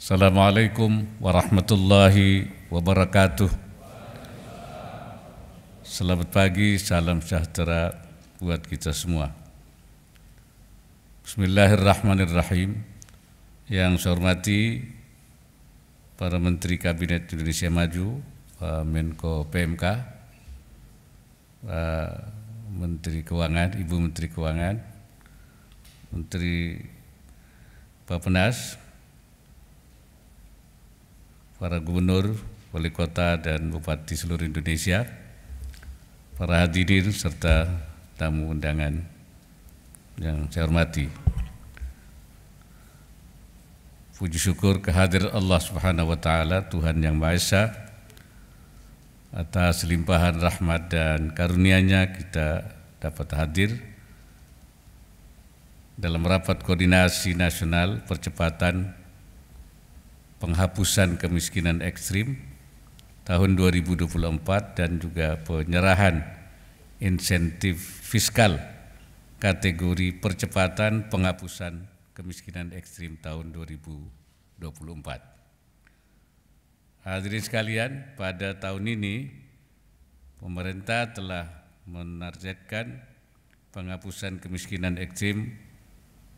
Assalamualaikum warahmatullahi wabarakatuh. Selamat pagi, salam sejahtera buat kita semua. Bismillahirrahmanirrahim. Yang saya hormati para Menteri Kabinet Indonesia Maju, Pak Menko PMK, Pak Menteri Keuangan, Ibu Menteri Keuangan, Menteri Bappenas, para gubernur, wali kota dan bupati seluruh Indonesia, para hadirin serta tamu undangan yang saya hormati. Puji syukur kehadiran Allah Subhanahu wa taala, Tuhan yang Maha Esa, atas limpahan rahmat dan karunia-Nya kita dapat hadir dalam rapat koordinasi nasional percepatan penghapusan kemiskinan ekstrim tahun 2024 dan juga penyerahan insentif fiskal kategori percepatan penghapusan kemiskinan ekstrim tahun 2024. Hadirin sekalian, pada tahun ini pemerintah telah menargetkan penghapusan kemiskinan ekstrim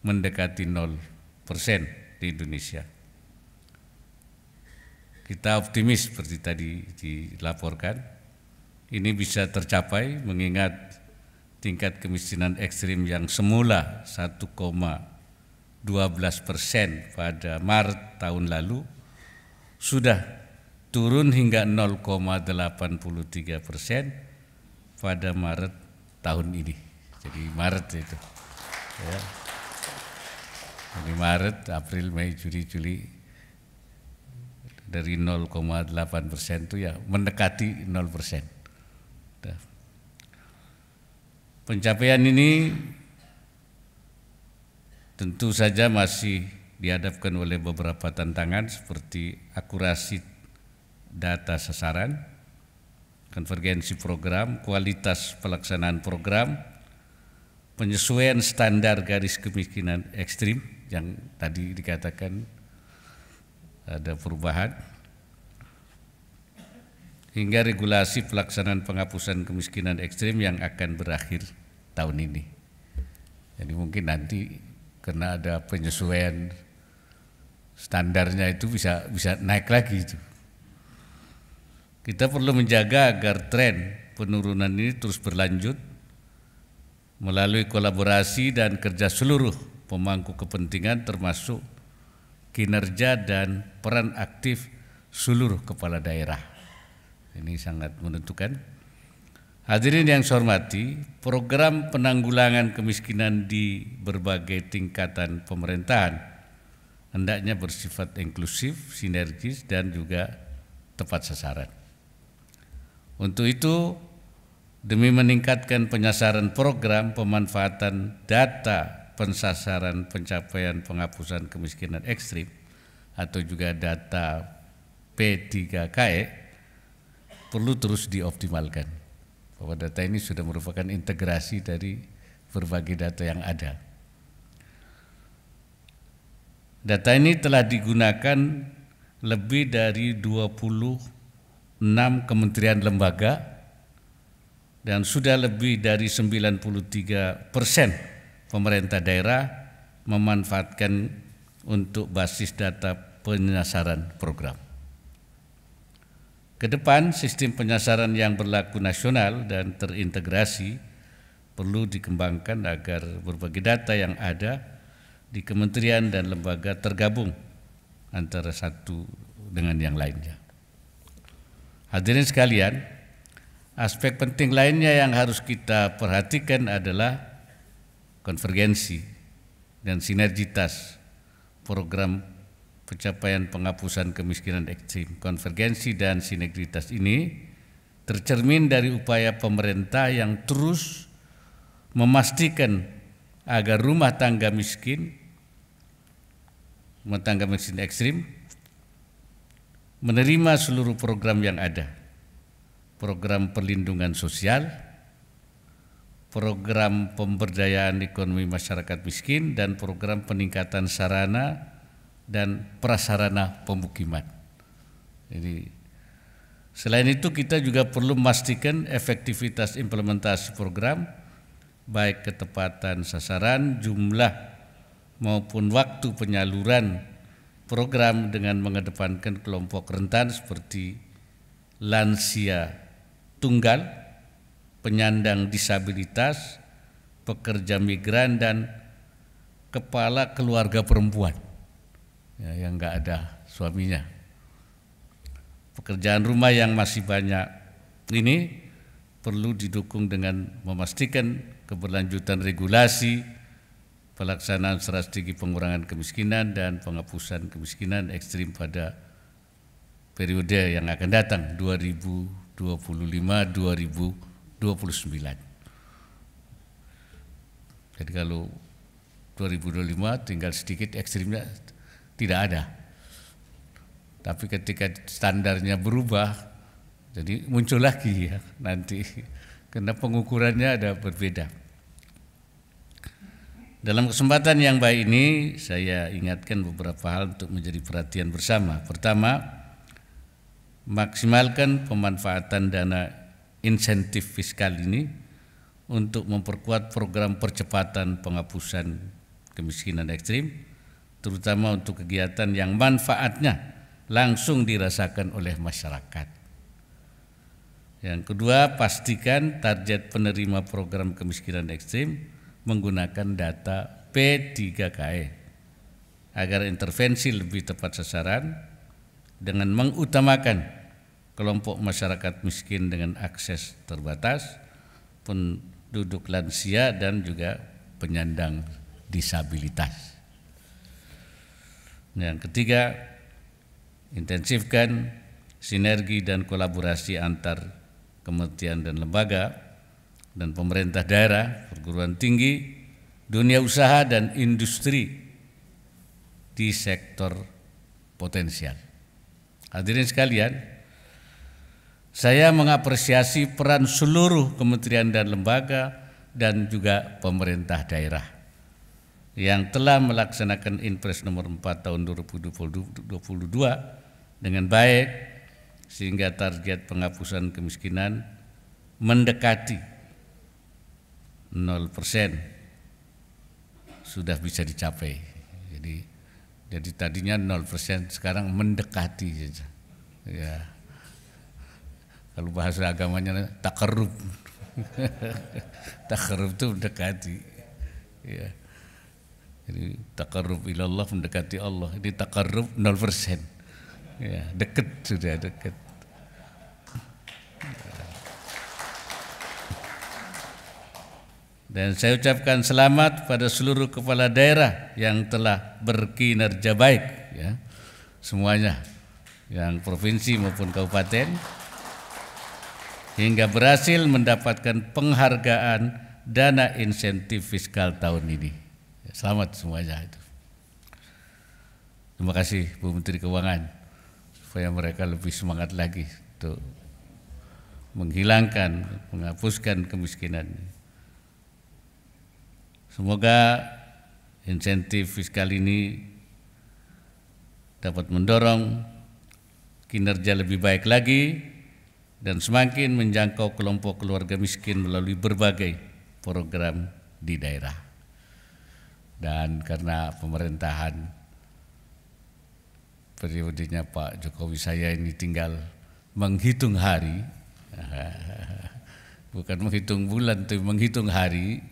mendekati 0% di Indonesia. Kita optimis seperti tadi dilaporkan, ini bisa tercapai mengingat tingkat kemiskinan ekstrim yang semula 1,12% pada Maret tahun lalu sudah turun hingga 0,83% pada Maret tahun ini. Jadi Maret itu, ya. Jadi Maret, April, Mei, Juli dari 0,8% itu ya mendekati 0%. Pencapaian ini tentu saja masih dihadapkan oleh beberapa tantangan seperti akurasi data sasaran, konvergensi program, kualitas pelaksanaan program, penyesuaian standar garis kemiskinan ekstrim yang tadi dikatakan ada perubahan, hingga regulasi pelaksanaan penghapusan kemiskinan ekstrim yang akan berakhir tahun ini. Jadi mungkin nanti karena ada penyesuaian standarnya itu bisa naik lagi itu. Kita perlu menjaga agar tren penurunan ini terus berlanjut melalui kolaborasi dan kerja seluruh pemangku kepentingan termasuk kinerja dan peran aktif seluruh kepala daerah. Ini sangat menentukan. Hadirin yang saya hormati, program penanggulangan kemiskinan di berbagai tingkatan pemerintahan hendaknya bersifat inklusif, sinergis, dan juga tepat sasaran. Untuk itu, demi meningkatkan penyasaran program pemanfaatan data pensasaran pencapaian penghapusan kemiskinan ekstrim atau juga data P3KE perlu terus dioptimalkan. Bahwa data ini sudah merupakan integrasi dari berbagai data yang ada. Data ini telah digunakan lebih dari 26 kementerian lembaga dan sudah lebih dari 93% pemerintah daerah memanfaatkan untuk basis data penyasaran program. Kedepan, sistem penyasaran yang berlaku nasional dan terintegrasi perlu dikembangkan agar berbagai data yang ada di kementerian dan lembaga tergabung antara satu dengan yang lainnya. Hadirin sekalian, aspek penting lainnya yang harus kita perhatikan adalah konvergensi dan sinergitas program pencapaian penghapusan kemiskinan ekstrim. Konvergensi dan sinergitas ini tercermin dari upaya pemerintah yang terus memastikan agar rumah tangga miskin ekstrim menerima seluruh program yang ada, program perlindungan sosial, program pemberdayaan ekonomi masyarakat miskin, dan program peningkatan sarana dan prasarana pemukiman. Jadi selain itu kita juga perlu memastikan efektivitas implementasi program, baik ketepatan sasaran, jumlah maupun waktu penyaluran program dengan mengedepankan kelompok rentan seperti lansia tunggal, penyandang disabilitas, pekerja migran, dan kepala keluarga perempuan yang nggak ada suaminya. Pekerjaan rumah yang masih banyak ini perlu didukung dengan memastikan keberlanjutan regulasi, pelaksanaan strategi pengurangan kemiskinan dan penghapusan kemiskinan ekstrim pada periode yang akan datang 2025-2029. Jadi kalau 2025 tinggal sedikit, ekstrimnya tidak ada. Tapi ketika standarnya berubah, jadi muncul lagi ya nanti, karena pengukurannya ada berbeda. Dalam kesempatan yang baik ini, saya ingatkan beberapa hal untuk menjadi perhatian bersama. Pertama, maksimalkan pemanfaatan dana insentif fiskal ini untuk memperkuat program percepatan penghapusan kemiskinan ekstrim, terutama untuk kegiatan yang manfaatnya langsung dirasakan oleh masyarakat. Yang kedua, pastikan target penerima program kemiskinan ekstrim menggunakan data P3KE agar intervensi lebih tepat sasaran dengan mengutamakan kelompok masyarakat miskin dengan akses terbatas, penduduk lansia, dan juga penyandang disabilitas. Yang ketiga, intensifkan sinergi dan kolaborasi antar kementerian dan lembaga dan pemerintah daerah, perguruan tinggi, dunia usaha, dan industri di sektor potensial. Hadirin sekalian, saya mengapresiasi peran seluruh kementerian dan lembaga dan juga pemerintah daerah yang telah melaksanakan Inpres nomor 4 tahun 2022 dengan baik, sehingga target penghapusan kemiskinan mendekati 0% sudah bisa dicapai. Jadi tadinya 0%, sekarang mendekati saja. Ya. Kalau bahasa agamanya takarrub. Takarrub itu mendekati. Ya. Jadi takarrub ilallah, mendekati Allah. Ini takarrub 0%. Ya, dekat, sudah dekat. Dan saya ucapkan selamat pada seluruh kepala daerah yang telah berkinerja baik, ya, semuanya, yang provinsi maupun kabupaten, hingga berhasil mendapatkan penghargaan dana insentif fiskal tahun ini. Selamat semuanya itu. Terima kasih Bu Menteri Keuangan, supaya mereka lebih semangat lagi untuk menghilangkan, menghapuskan kemiskinan. Semoga insentif fiskal ini dapat mendorong kinerja lebih baik lagi dan semakin menjangkau kelompok keluarga miskin melalui berbagai program di daerah. Dan karena pemerintahan periodenya Pak Jokowi saya ini tinggal menghitung hari, bukan menghitung bulan, tapi menghitung hari,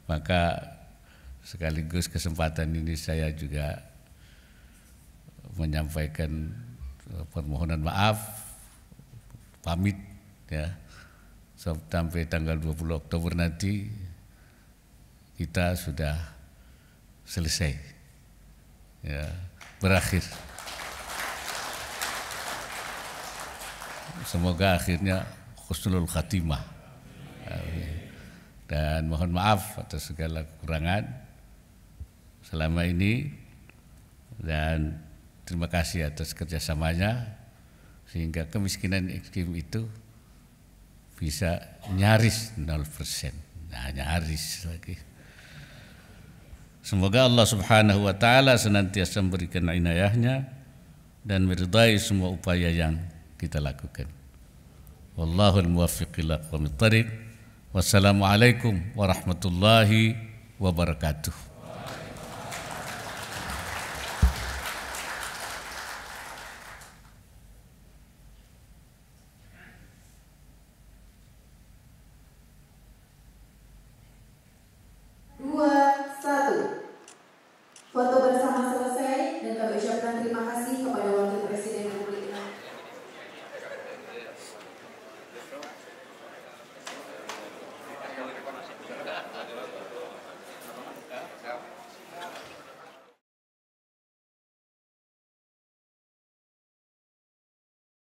maka sekaligus kesempatan ini saya juga menyampaikan permohonan maaf, pamit, ya, sampai tanggal 20 Oktober nanti kita sudah selesai, ya, berakhir. Semoga akhirnya husnul khatimah. Dan mohon maaf atas segala kekurangan selama ini, dan terima kasih atas kerjasamanya sehingga kemiskinan ekstrim itu bisa nyaris 0%. Nah, nyaris lagi. Semoga Allah Subhanahu wa taala senantiasa memberikan inayahnya dan meridai semua upaya yang kita lakukan. Wallahul muwaffiq ila aqwamit thariq. Wassalamualaikum warahmatullahi wabarakatuh.